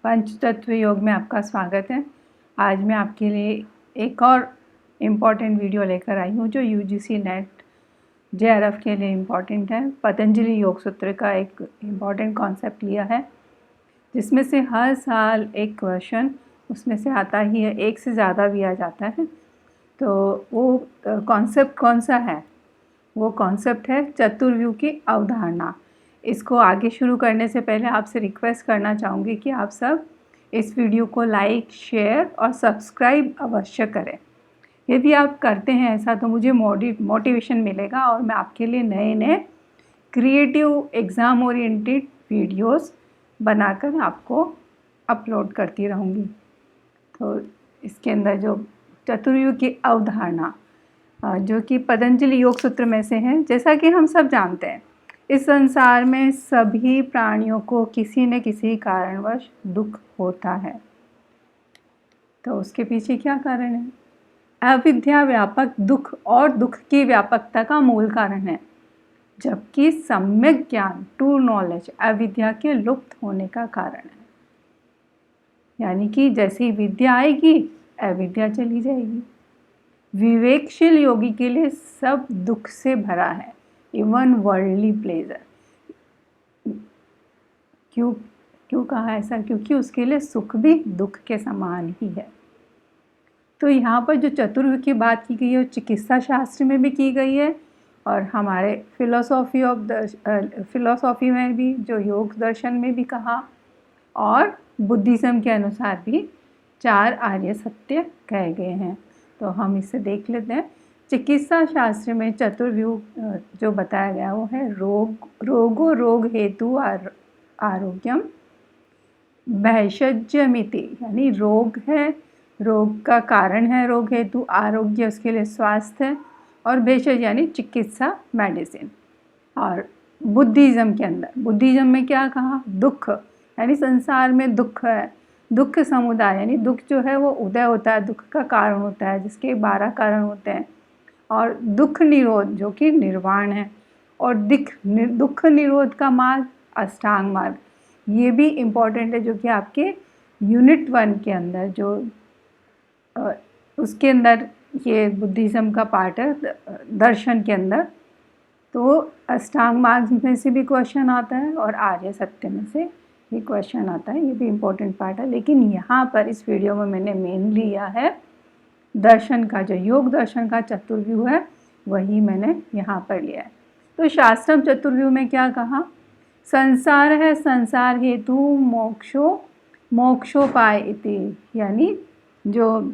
पंचतत्व योग में आपका स्वागत है। आज मैं आपके लिए एक और इम्पॉर्टेंट वीडियो लेकर आई हूँ जो यूजीसी नेट जेआरएफ के लिए इम्पॉर्टेंट है। पतंजलि योग सूत्र का एक इम्पॉर्टेंट कॉन्सेप्ट लिया है जिसमें से हर साल एक क्वेश्चन उसमें से आता ही है, एक से ज़्यादा भी आ जाता है। तो वो कॉन्सेप्ट कौन सा है? वो कॉन्सेप्ट है चतुर्व्यूह की अवधारणा। इसको आगे शुरू करने से पहले आपसे रिक्वेस्ट करना चाहूँगी कि आप सब इस वीडियो को लाइक, शेयर और सब्सक्राइब अवश्य करें। यदि आप करते हैं ऐसा तो मुझे मोटिवेशन मिलेगा और मैं आपके लिए नए नए क्रिएटिव एग्ज़ाम ओरिएंटेड वीडियोस बनाकर आपको अपलोड करती रहूँगी। तो इसके अंदर जो चतुर्व्यूह की अवधारणा जो कि पतंजलि योग सूत्र में से है, जैसा कि हम सब जानते हैं इस संसार में सभी प्राणियों को किसी न किसी कारणवश दुख होता है। तो उसके पीछे क्या कारण है? अविद्या व्यापक दुख और दुख की व्यापकता का मूल कारण है, जबकि सम्यक ज्ञान ट्रू नॉलेज अविद्या के लुप्त होने का कारण है। यानी कि जैसे ही विद्या आएगी अविद्या चली जाएगी। विवेकशील योगी के लिए सब दुख से भरा है, इवन वर्ल्डली प्लेजर। क्यों कहा ऐसा? क्योंकि उसके लिए सुख भी दुख के समान ही है। तो यहाँ पर जो चतुर्व्यूह की बात की गई है वो चिकित्सा शास्त्र में भी की गई है और हमारे फिलोसॉफी में भी, जो योग दर्शन में भी कहा, और बुद्धिज़्म के अनुसार भी 4 आर्य सत्य कहे गए हैं। तो हम इसे देख लेते हैं। चिकित्सा शास्त्र में चतुर्व्यूह जो बताया गया वो है रोगो रोग हेतु आरोग्यम भैषज्यमिति, यानी रोग है, रोग का कारण है रोग हेतु, आरोग्य उसके लिए स्वास्थ्य है, और भेषज यानी चिकित्सा मेडिसिन। और बुद्धिज़्म के अंदर, बुद्धिज़्म में क्या कहा? दुख, यानी संसार में दुख है, दुख समुदाय, यानी दुख जो है वो उदय होता है, दुख का कारण होता है, जिसके 12 कारण होते हैं। और दुख निरोध जो कि निर्वाण है, और दुख निरोध का मार्ग अष्टांग मार्ग, ये भी इम्पॉर्टेंट है, जो कि आपके यूनिट 1 के अंदर जो उसके अंदर ये बुद्धिज़्म का पार्ट है दर्शन के अंदर। तो अष्टांग मार्ग में से भी क्वेश्चन आता है और आर्य सत्य में से भी क्वेश्चन आता है, ये भी इम्पोर्टेंट पार्ट है। लेकिन यहाँ पर इस वीडियो में मैंने मेन लिया है दर्शन का, जो योग दर्शन का चतुर्व्यूह है वही मैंने यहाँ पर लिया है। तो शास्त्रम चतुर्व्यूह में क्या कहा? संसार है, संसार हेतु मोक्षोपाय इति, यानी जो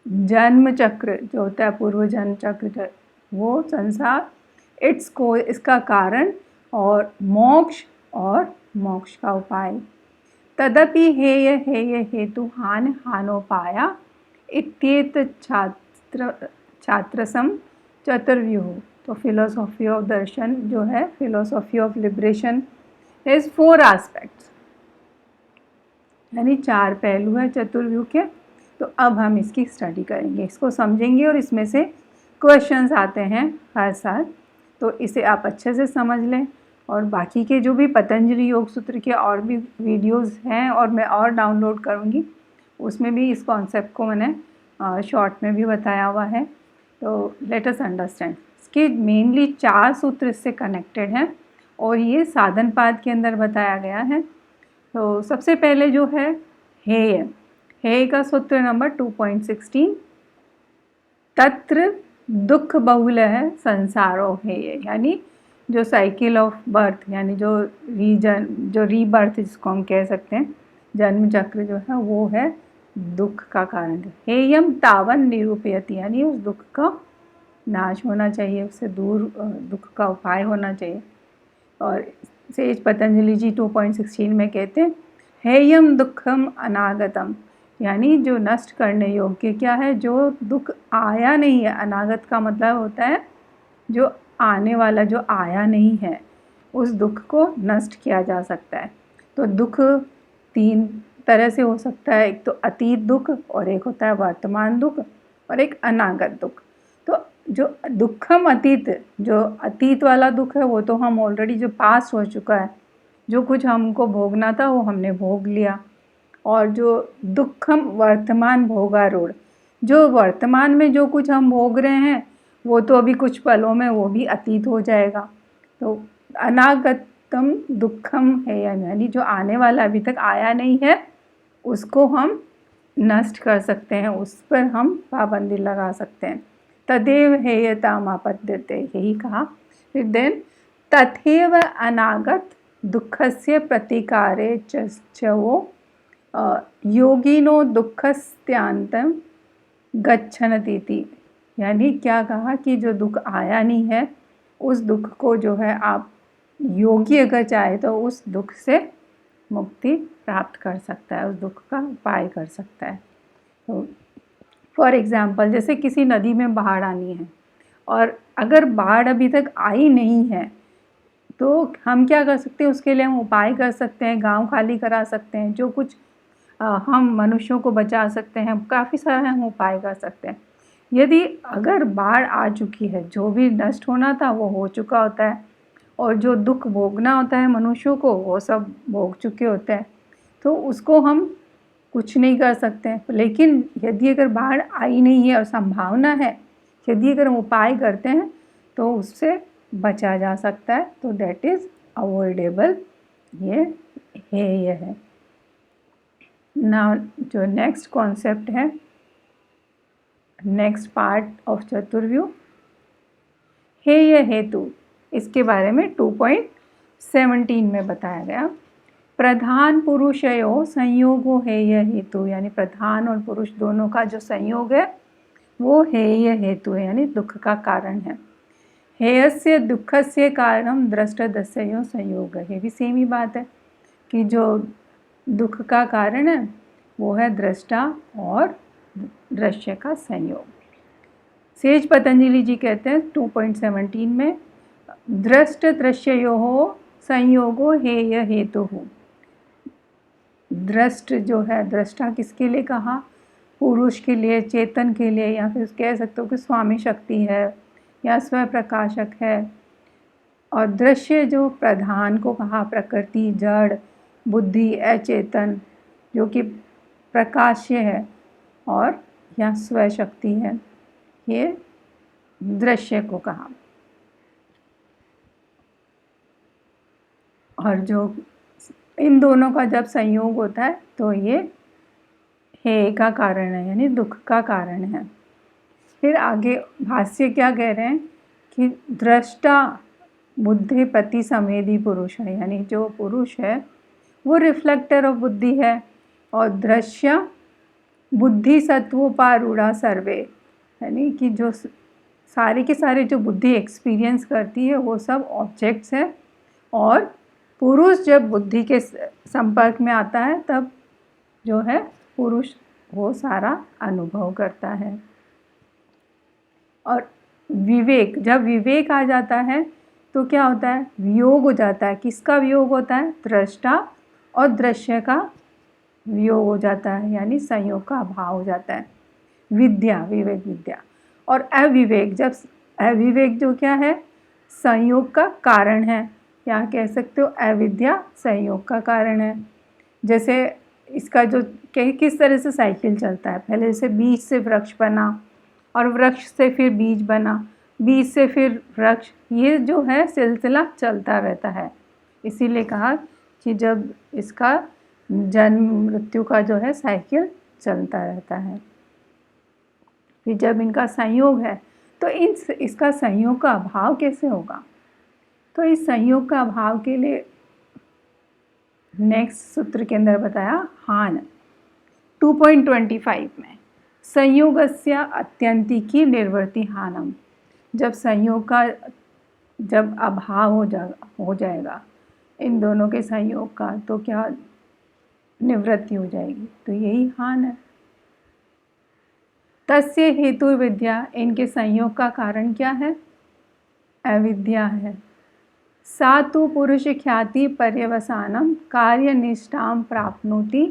जन्म चक्र जो होता है, पूर्व जन्म चक्र, वो संसार इसका कारण, और मोक्ष का उपाय। तदपि हेय हेतु हानोपाया इत्येत छात्रसम चतुर्व्यूह। तो फिलोसॉफी ऑफ दर्शन जो है, philosophy of liberation, is 4 aspects, यानी 4 पहलू है चतुर्व्यूह के। तो अब हम इसकी स्टडी करेंगे, इसको समझेंगे, और इसमें से क्वेश्चंस आते हैं हर साल। तो इसे आप अच्छे से समझ लें, और बाकी के जो भी पतंजलि योग सूत्र के और भी वीडियोस हैं और मैं और डाउनलोड करूँगी, उसमें भी इस कॉन्सेप्ट को मैंने शॉर्ट में भी बताया हुआ है। तो लेट अस अंडरस्टैंड। इसके मेनली 4 सूत्र इससे कनेक्टेड हैं और ये साधनपाद के अंदर बताया गया है। तो सबसे पहले जो है हेय का सूत्र नंबर 2.16, तत्र दुख बहुल है संसारो हेय, यानी जो साइकिल ऑफ बर्थ, यानी जो रीबर्थ जिसको हम कह सकते हैं, जन्म चक्र जो है वो है दुख का कारण। हेयम तावन निरूपयति, यानी उस दुख का नाश होना चाहिए, उससे दूर दुख का उपाय होना चाहिए। और सेज पतंजलि जी 2.16 में कहते हैं हेयम दुखम अनागतम, यानी जो नष्ट करने योग्य क्या है? जो दुख आया नहीं है। अनागत का मतलब होता है जो आने वाला, जो आया नहीं है, उस दुख को नष्ट किया जा सकता है। तो दुख 3 तरह से हो सकता है, एक तो अतीत दुख, और एक होता है वर्तमान दुख, और एक अनागत दुख। तो जो दुखम अतीत, जो अतीत वाला दुख है वो तो हम ऑलरेडी, जो पास हो चुका है, जो कुछ हमको भोगना था वो हमने भोग लिया। और जो दुखम वर्तमान भोगारूढ़, जो वर्तमान में जो कुछ हम भोग रहे हैं वो तो अभी कुछ पलों में वो भी अतीत हो जाएगा। तो अनागतम दुखम है, यानी जो आने वाला अभी तक आया नहीं है उसको हम नष्ट कर सकते हैं, उस पर हम पाबंदी लगा सकते हैं। तदेव हेयताम आपद्यते, यही कहा। फिर देन तथैव अनागत दुःखस्य प्रतिकारे च वो योगिनो दुःखस्त्यांतं गच्छन्तीति, यानी क्या कहा कि जो दुख आया नहीं है उस दुख को जो है आप योगी अगर चाहे तो उस दुख से मुक्ति प्राप्त कर सकता है, उस दुख का उपाय कर सकता है। तो फॉर एग्ज़ाम्पल जैसे किसी नदी में बाढ़ आनी है और अगर बाढ़ अभी तक आई नहीं है तो हम क्या कर सकते हैं, उसके लिए हम उपाय कर सकते हैं, गांव खाली करा सकते हैं, जो कुछ हम मनुष्यों को बचा सकते हैं, काफ़ी सारे हम उपाय कर सकते हैं। यदि अगर बाढ़ आ चुकी है, जो भी नष्ट होना था वो हो चुका होता है और जो दुख भोगना होता है मनुष्यों को वो सब भोग चुके होते हैं, तो उसको हम कुछ नहीं कर सकते हैं। लेकिन यदि अगर बाढ़ आई नहीं है और संभावना है, यदि अगर हम उपाय करते हैं तो उससे बचा जा सकता है, तो दैट इज़ अवॉइडेबल। ये है। नाउ जो नेक्स्ट कॉन्सेप्ट है, नेक्स्ट पार्ट ऑफ चतुर्व्यूह, हेय हेतु, इसके बारे में 2.17 में बताया गया। प्रधान पुरुषयो संयोगो हेय हेतु, यानी प्रधान और पुरुष दोनों का जो संयोग है वो हेय हेतु है, यानी दुख का कारण है। हेयस्य दुःखस्य कारणम दृष्टदस्योः संयोग, ये भी सेम ही बात है कि जो दुख का कारण है वो है दृष्टा और दृश्य का संयोग। सेज पतंजलि जी कहते हैं 2.17 में, दृष्ट दृश्ययोः संयोगो हेय हेतु। दृष्ट जो है, दृष्टा किसके लिए कहा, पुरुष के लिए, चेतन के लिए, या फिर कह सकते हो कि स्वामी शक्ति है या स्व प्रकाशक है। और दृश्य जो प्रधान को कहा, प्रकृति, जड़, बुद्धि, अचेतन जो कि प्रकाश्य है और या स्व शक्ति है, ये दृश्य को कहा। और जो इन दोनों का जब संयोग होता है तो ये हेय का कारण है, यानी दुख का कारण है। फिर आगे भाष्य क्या कह रहे हैं कि दृष्टा बुद्धि पति संवेदी पुरुष है, यानी जो पुरुष है वो रिफ्लेक्टर ऑफ बुद्धि है, और दृश्य बुद्धि सत्वोपारूढ़ा सर्वे, यानी कि जो सारे के सारे जो बुद्धि एक्सपीरियंस करती है वो सब ऑब्जेक्ट्स है, और पुरुष जब बुद्धि के संपर्क में आता है तब जो है पुरुष वो सारा अनुभव करता है। और विवेक, जब विवेक आ जाता है तो क्या होता है, वियोग हो जाता है। किसका वियोग होता है, दृष्टा और दृश्य का वियोग हो जाता है, यानी संयोग का अभाव हो जाता है। विद्या, विवेक विद्या। और अविवेक, जब अविवेक जो क्या है, संयोग का कारण है, या कह सकते हो अविद्या संयोग का कारण है। जैसे इसका जो किस तरह से साइकिल चलता है, पहले जैसे बीज से वृक्ष बना और वृक्ष से फिर बीज बना, बीज से फिर वृक्ष, ये जो है सिलसिला चलता रहता है। इसीलिए कहा कि जब इसका जन्म मृत्यु का जो है साइकिल चलता रहता है। फिर जब इनका संयोग है तो इसका संयोग का अभाव कैसे होगा, तो इस संयोग का अभाव के लिए नेक्स्ट सूत्र के अंदर बताया हान 2.25 में, संयोगस्य अत्यंतिकी निर्वृत्ति हानम, जब संयोग का जब अभाव हो जाएगा इन दोनों के संयोग का, तो क्या निवृत्ति हो जाएगी, तो यही हान है। तस्य हेतु विद्या, इनके संयोग का कारण क्या है, अविद्या है। सा तु पुरुष ख्याति पर्यवसानम कार्यनिष्ठां प्राप्नोति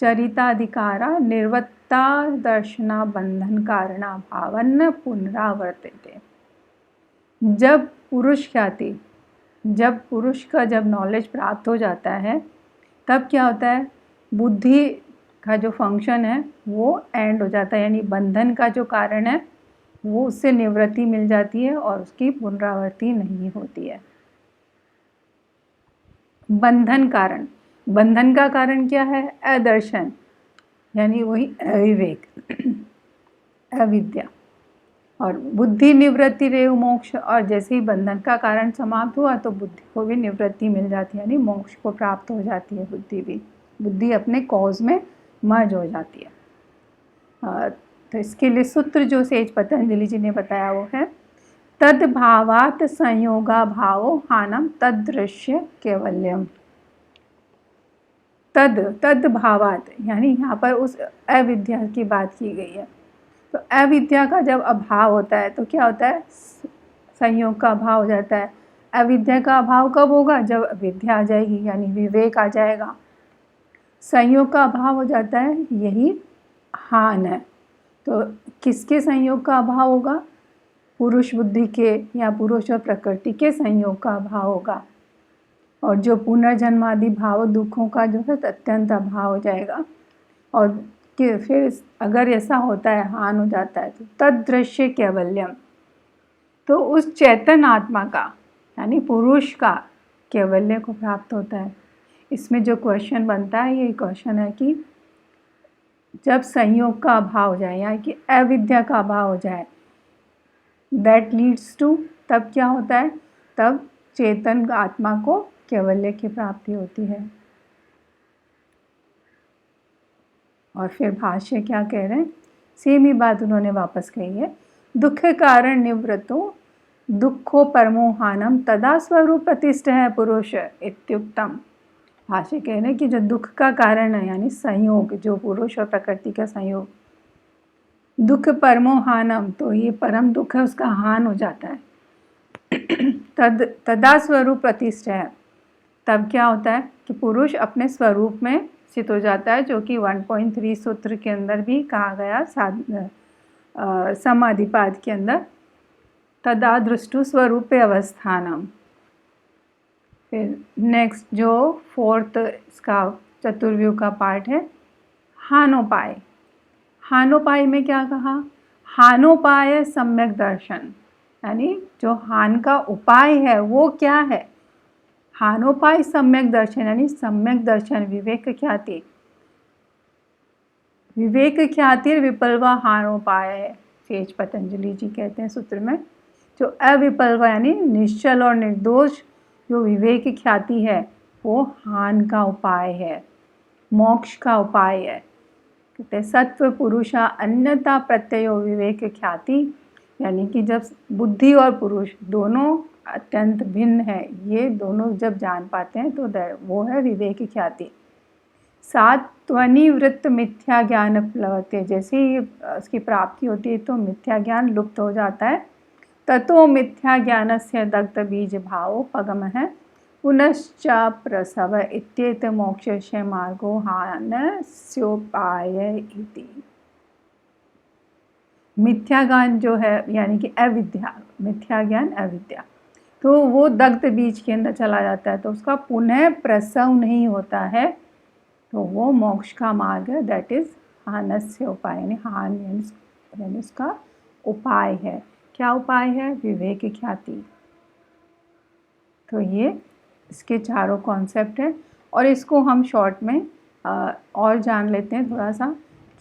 चरिताधिकारा निर्वत्ता दर्शना बंधन कारणा भावन्न पुनरावर्तते। जब पुरुष ख्याति, जब पुरुष का जब नॉलेज प्राप्त हो जाता है तब क्या होता है, बुद्धि का जो फंक्शन है वो एंड हो जाता है, यानी बंधन का जो कारण है वो उससे निवृत्ति मिल जाती है और उसकी पुनरावृत्ति नहीं होती है। बंधन कारण, बंधन का कारण क्या है? अदर्शन, यानी वही अविवेक, अविद्या। और बुद्धि निवृत्ति रेव मोक्ष, और जैसे ही बंधन का कारण समाप्त हुआ तो बुद्धि को भी निवृत्ति मिल जाती है, यानी मोक्ष को प्राप्त हो जाती है बुद्धि भी, बुद्धि अपने कॉज में मर्ज हो जाती है। तो इसके लिए सूत्र जो सेज पतंजलि जी ने बताया वो है तद भावात संयोगा भावो हानम तद दृश्य कैवल्यम। तद भावात, यानी यहाँ पर उस अविद्या की बात की गई है। तो अविद्या का जब अभाव होता है तो क्या होता है? संयोग का अभाव हो जाता है। अविद्या का अभाव कब होगा? जब विद्या आ जाएगी, यानी विवेक आ जाएगा। संयोग का अभाव हो जाता है, यही हान है। तो किसके संयोग का अभाव होगा? पुरुष बुद्धि के या पुरुष और प्रकृति के संयोग का अभाव होगा। और जो पुनर्जन्मादि भाव दुखों का जो है अत्यंत अभाव हो जाएगा। और कि फिर अगर ऐसा होता है, हान हो जाता है, तो तद दृश्य कैवल्यम, तो उस चैतन आत्मा का यानी पुरुष का कैवल्य को प्राप्त होता है। इसमें जो क्वेश्चन बनता है, ये क्वेश्चन है कि जब संयोग का अभाव हो जाए या कि अविद्या का अभाव हो जाए, दैट लीड्स टू, तब क्या होता है? तब चेतन आत्मा को कैवल्य की प्राप्ति होती है। और फिर भाष्य क्या कह रहे हैं? सेम ही बात उन्होंने वापस कही है। दुख कारण निवृत्तो दुखो परमोहानम तदा स्वरूप प्रतिष्ठ है पुरुष इत्युक्तम। भाष्य कह रहे हैं कि जो दुख का कारण है यानी संयोग, जो पुरुष और प्रकृति का संयोग, दुख परमोहानम, तो ये परम दुख है, उसका हान हो जाता है। तदा स्वरूप प्रतिष्ठ है, तब क्या होता है कि पुरुष अपने स्वरूप में स्थित हो जाता है, जो कि 1.3 सूत्र के अंदर भी कहा गया, समाधिपाद के अंदर, तदा दृष्टु स्वरूपे अवस्थानम। फिर नेक्स्ट जो 4th इसका चतुर्व्यूह का पार्ट है, हानोपाय। हानोपाय में क्या कहा? हानोपाय सम्यक दर्शन, यानी जो हान का उपाय है वो क्या है? हानोपाय सम्यक दर्शन, यानी सम्यक दर्शन, विवेक ख्याति। विवेक ख्यातिर विपल्वा हानोपाय है, सेज पतंजलि जी कहते हैं सूत्र में। जो अविपल्वा यानी निश्चल और निर्दोष जो विवेक ख्याति है वो हान का उपाय है, मोक्ष का उपाय है। कहते सत्व पुरुषा अन्यथा प्रत्ययो विवेक ख्याति, यानी कि जब बुद्धि और पुरुष दोनों अत्यंत भिन्न है, ये दोनों जब जान पाते हैं तो वो है विवेक ख्याति। सात त्वनिवृत्त मिथ्या ज्ञान प्लवते, जैसे ही उसकी प्राप्ति होती है तो मिथ्या ज्ञान लुप्त हो जाता है। ततो मिथ्या ज्ञानस्य दग्ध बीज भावो पगम है पुनश्च प्रसव इत्येत मोक्षस्य मार्गो हानस्योपाय इति। मिथ्या ज्ञान जो है यानी कि अविद्या, मिथ्या ज्ञान अविद्या, तो वो दग्ध बीज के अंदर चला जाता है, तो उसका पुनः प्रसव नहीं होता है, तो वो मोक्ष का मार्ग है, दैट इज हानस्य उपाय, यानी हान यानी उसका उपाय है। क्या उपाय है? विवेक ख्याति। तो ये इसके चारों कॉन्सेप्ट हैं, और इसको हम शॉर्ट में और जान लेते हैं थोड़ा सा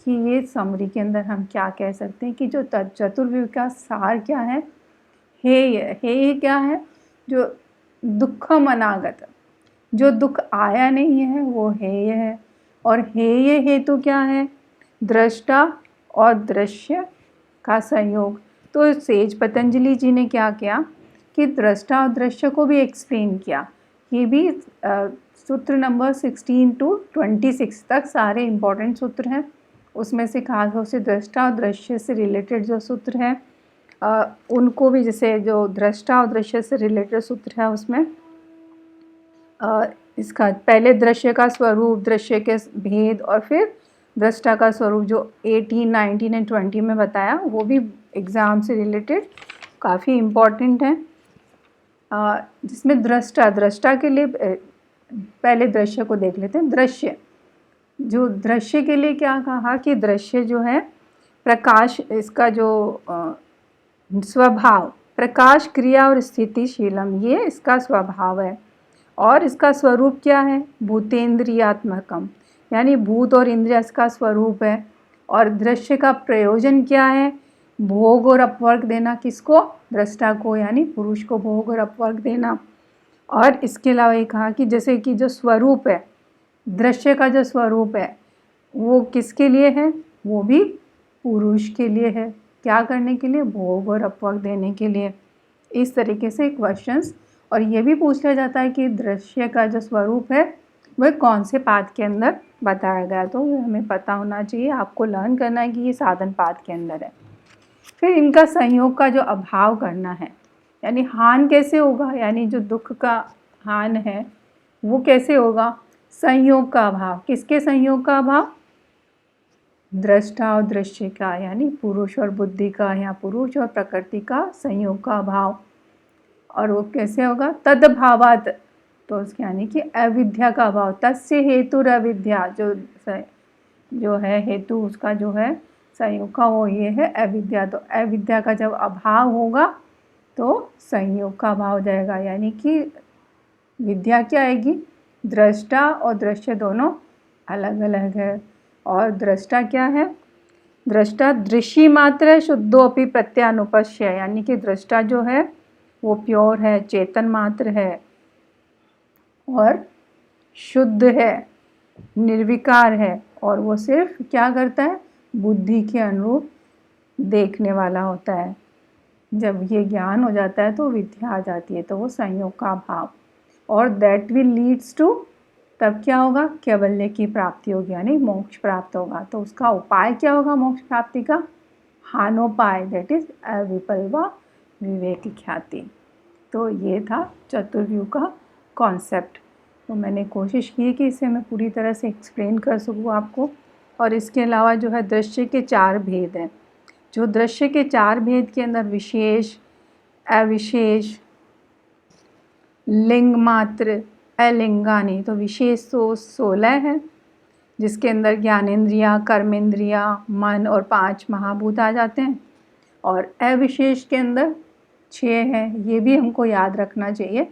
कि ये समरी के अंदर हम क्या कह सकते हैं कि जो चतुर्व्यूह का सार क्या है? हेय क्या है? जो दुखम अनागत, जो दुख आया नहीं है वो हेय है। और हेय हेतु क्या है? दृष्टा और दृश्य का संयोग। तो सेज पतंजलि जी ने क्या किया कि दृष्टा और दृश्य को भी एक्सप्लेन किया। ये भी सूत्र नंबर 16 to 26 तक सारे इम्पोर्टेंट सूत्र हैं, उसमें से खास तौर से दृष्टा और दृश्य से रिलेटेड जो सूत्र हैं उनको भी, जैसे जो दृष्टा और दृश्य से रिलेटेड सूत्र है उसमें इसका पहले दृश्य का स्वरूप, दृश्य के भेद, और फिर दृष्टा का स्वरूप जो 18, 19 एंड 20 में बताया, वो भी एग्ज़ाम से रिलेटेड काफ़ी इम्पॉर्टेंट है। जिसमें दृष्टा के लिए पहले दृश्य को देख लेते हैं। दृश्य जो दृश्य के लिए क्या कहा कि दृश्य जो है प्रकाश, इसका जो स्वभाव, प्रकाश क्रिया और स्थितिशीलम, ये इसका स्वभाव है। और इसका स्वरूप क्या है? भूतेन्द्रियात्मकम, यानी भूत और इंद्रिय इसका स्वरूप है। और दृश्य का प्रयोजन क्या है? भोग और अपवर्ग देना। किसको? दृष्टा को, यानी पुरुष को भोग और अपवर्ग देना। और इसके अलावा ये कहा कि जैसे कि जो स्वरूप है, दृश्य का जो स्वरूप है वो किसके लिए है? वो भी पुरुष के लिए है। क्या करने के लिए? भोग और अपवर्ग देने के लिए। इस तरीके से क्वेश्चंस। और ये भी पूछा जाता है कि दृश्य का जो स्वरूप है वह कौन से पाद के अंदर बताया गया, तो हमें पता होना चाहिए। आपको लर्न करना है कि ये साधन पाद के अंदर है। फिर इनका संयोग का जो अभाव करना है, यानी हान कैसे होगा, यानी जो दुख का हान है वो कैसे होगा? संयोग का अभाव। किसके संयोग का अभाव? दृष्टा और दृश्य का, यानी पुरुष और बुद्धि का, या पुरुष और प्रकृति का संयोग का अभाव। और वो कैसे होगा? तद्भावात, तो उसके यानी कि अविद्या का अभाव। तस्य हेतुर अविद्या, जो है हेतु उसका जो है संयोग का, वो ये है अविद्या। तो अविद्या का जब अभाव होगा तो संयोग का अभाव हो जाएगा, यानी कि विद्या क्या आएगी? दृष्टा और दृश्य दोनों अलग अलग है। और दृष्टा क्या है? दृष्टा दृश्य मात्र शुद्धोपि प्रत्यानुपश्य, यानी कि दृष्टा जो है वो प्योर है, चेतन मात्र है और शुद्ध है, निर्विकार है। और वो सिर्फ क्या करता है? बुद्धि के अनुरूप देखने वाला होता है। जब ये ज्ञान हो जाता है तो विद्या आ जाती है, तो वो संयोग का भाव। और दैट विल लीड्स टू, तब क्या होगा? कैवल्य की प्राप्ति होगी, यानी मोक्ष प्राप्त होगा। तो उसका उपाय क्या होगा मोक्ष प्राप्ति का? हानोपाय, दैट इज अविपल्वा विवेक ख्याति। तो ये था चतुर्व्यूह का कॉन्सेप्ट। तो मैंने कोशिश की कि इसे मैं पूरी तरह से एक्सप्लेन कर सकूँ आपको। और इसके अलावा जो है दृश्य के 4 भेद हैं। जो दृश्य के 4 भेद के अंदर विशेष, अविशेष, लिंग मात्र, अलिंगानी। तो विशेष तो 16 है, जिसके अंदर ज्ञानेंद्रियाँ, कर्मेंद्रियाँ, मन और 5 महाभूत आ जाते हैं। और अविशेष के अंदर 6 हैं, ये भी हमको याद रखना चाहिए।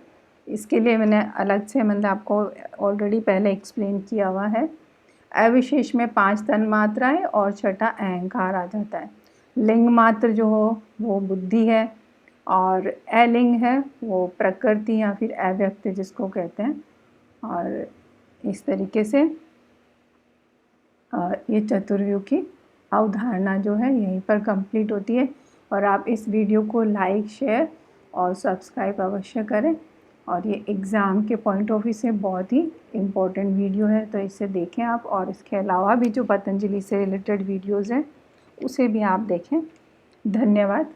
इसके लिए मैंने अलग से मतलब आपको ऑलरेडी पहले एक्सप्लेन किया हुआ है। अविशेष में 5 तन्मात्राएँ और 6ठा अहंकार आ जाता है। लिंग मात्र जो हो वो बुद्धि है, और अलिंग है वो प्रकृति या फिर अव्यक्त जिसको कहते हैं। और इस तरीके से ये चतुर्व्यूह की अवधारणा जो है यहीं पर कंप्लीट होती है। और आप इस वीडियो को लाइक, शेयर और सब्सक्राइब अवश्य करें। और ये एग्ज़ाम के पॉइंट ऑफ व्यू से बहुत ही इम्पोर्टेंट वीडियो है, तो इसे देखें आप। और इसके अलावा भी जो पतंजलि से रिलेटेड वीडियोज़ हैं उसे भी आप देखें। धन्यवाद।